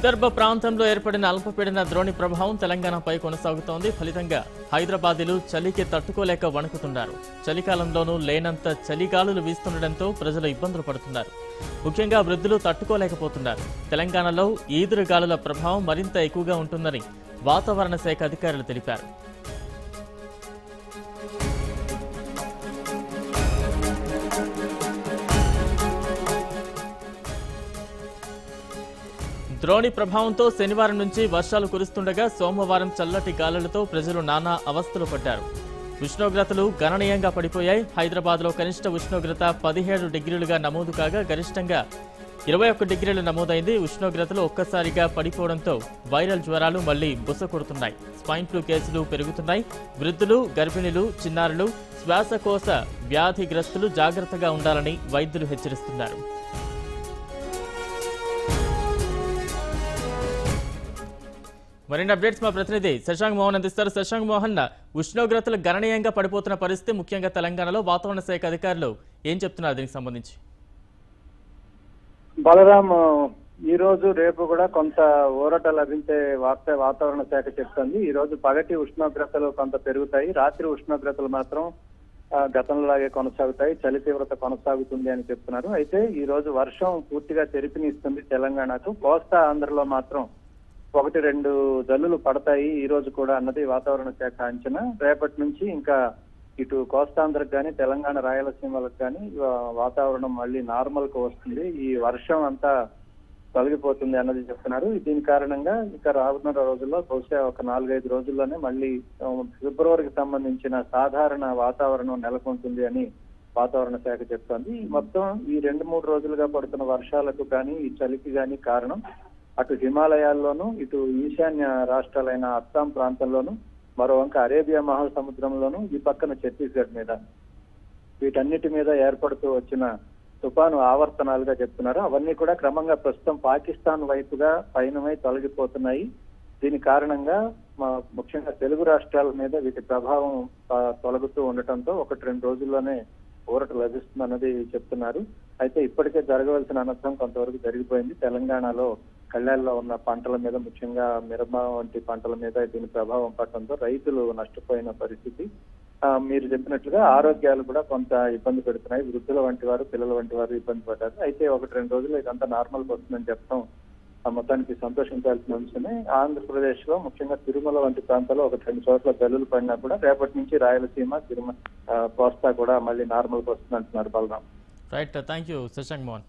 విదర్భ ప్రాంతంలో ఏర్పడిన అల్పపీడన ద్రోణి ప్రభావం తెలంగాణపై కొనసాగుతోంది. ఫలితంగా హైదరాబాదీలు చలికి తట్టుకోలేక వణుకుతున్నారు. చలికాలంలోనూ లేనంత చలిగాలులు వీస్తుండటంతో ప్రజలు ఇబ్బందులు పడుతున్నారు. ముఖ్యంగా వృద్ధులు తట్టుకోలేకపోతున్నారు. తెలంగాణలో ఈదురుగాలుల ప్రభావం మరింత ఎక్కువగా ఉంటుందని వాతావరణ శాఖ అధికారులు తెలిపారు. ద్రోణి ప్రభావంతో శనివారం నుంచి వర్షాలు కురుస్తుండగా సోమవారం చల్లటి గాలులతో ప్రజలు నానా అవస్థలు పడ్డారు. ఉష్ణోగ్రతలు గణనీయంగా పడిపోయాయి. హైదరాబాద్లో కనిష్ట ఉష్ణోగ్రత 17 డిగ్రీలుగా నమోదు కాగా గరిష్టంగా 21 డిగ్రీలు నమోదైంది. ఉష్ణోగ్రతలు ఒక్కసారిగా పడిపోవడంతో వైరల్ జ్వరాలు మళ్లీ బుస కొడుతున్నాయి. స్వైన్ ఫ్లూ కేసులు పెరుగుతున్నాయి. వృద్ధులు, గర్భిణులు, చిన్నారులు, శ్వాసకోశ వ్యాధిగ్రస్తులు జాగ్రత్తగా ఉండాలని వైద్యులు హెచ్చరిస్తున్నారు. మరిన్ని అప్డేట్స్ మా ప్రతినిధి శశాంక్ మోహన్ అందిస్తారు. శశాంక్ మోహన్, ఉష్ణోగ్రతలు గణనీయంగా పడిపోతున్న పరిస్థితి, ముఖ్యంగా తెలంగాణలో వాతావరణ శాఖ అధికారులు ఏం చెప్తున్నారు దీనికి సంబంధించి? బలరాం, ఈ రోజు రేపు కూడా కొంత ఊరట లభించే వాతావరణ శాఖ చెప్తుంది. ఈ రోజు పగటి ఉష్ణోగ్రతలు కొంత పెరుగుతాయి, రాత్రి ఉష్ణోగ్రతలు మాత్రం గతంలాగే కొనసాగుతాయి, చలి తీవ్రత కొనసాగుతుంది అని చెప్తున్నారు. అయితే ఈ రోజు వర్షం పూర్తిగా తెరిపినిస్తుంది తెలంగాణకు. కోస్తా ఆంధ్రలో మాత్రం 1-2 జల్లులు పడతాయి ఈ రోజు కూడా అన్నది వాతావరణ శాఖ అంచనా. రేపటి నుంచి ఇంకా ఇటు కోస్తాంధ్రకు కానీ తెలంగాణ రాయలసీమలకు కానీ వాతావరణం మళ్ళీ నార్మల్ కు వస్తుంది. ఈ వర్షం అంతా తొలగిపోతుంది అన్నది చెప్తున్నారు. దీని కారణంగా ఇక రానున్న రోజుల్లో బహుశా ఒక 4-5 రోజుల్లోనే మళ్ళీ ఫిబ్రవరికి సంబంధించిన సాధారణ వాతావరణం నెలకొంటుంది అని వాతావరణ శాఖ చెప్తోంది. మొత్తం ఈ 2-3 రోజులుగా పడుతున్న వర్షాలకు కానీ ఈ చలికి కానీ కారణం అటు హిమాలయాల్లోనూ, ఇటు ఈశాన్య రాష్ట్రాలైన అస్సాం ప్రాంతంలోనూ, మరో వంక అరేబియా మహాసముద్రంలోనూ, ఈ పక్కన ఛత్తీస్గఢ్ మీద, వీటన్నిటి మీద ఏర్పడుతూ వచ్చిన తుఫాను ఆవర్తనాలుగా చెప్తున్నారు. అవన్నీ కూడా క్రమంగా ప్రస్తుతం పాకిస్తాన్ వైపుగా పయనమై తొలగిపోతున్నాయి. దీని కారణంగా ముఖ్యంగా తెలుగు రాష్ట్రాల మీద వీటి ప్రభావం తొలగుతూ ఉండటంతో 1-2 రోజుల్లోనే ఊరట లభిస్తుంది అన్నది చెప్తున్నారు. అయితే ఇప్పటికే జరగవలసిన అనర్థం కొంతవరకు జరిగిపోయింది. తెలంగాణలో కళ్యాణలో ఉన్న పంటల మీద, ముఖ్యంగా మిరప వంటి పంటల మీద దీని ప్రభావం పడటంతో రైతులు నష్టపోయిన పరిస్థితి. మీరు చెప్పినట్లుగా ఆరోగ్యాలు కూడా కొంత ఇబ్బంది పెడుతున్నాయి. వృద్ధుల వంటి వారు, పిల్లల వంటి వారు ఇబ్బంది పడ్డారు. అయితే 1-2 రోజుల్లో ఇదంతా నార్మల్కి వస్తుందని చెప్పడం మొత్తానికి సంతోషించాల్సిన అంశమే. ఆంధ్రప్రదేశ్ లో ముఖ్యంగా తిరుమల వంటి ప్రాంతాల్లో 1-2 చోట్ల జల్లులు పడినా కూడా రేపటి నుంచి రాయలసీమ, కోస్తా కూడా మళ్ళీ నార్మల్కి వస్తుంది అంటున్నారు Balaram. Right, thank you Shashank Mohan.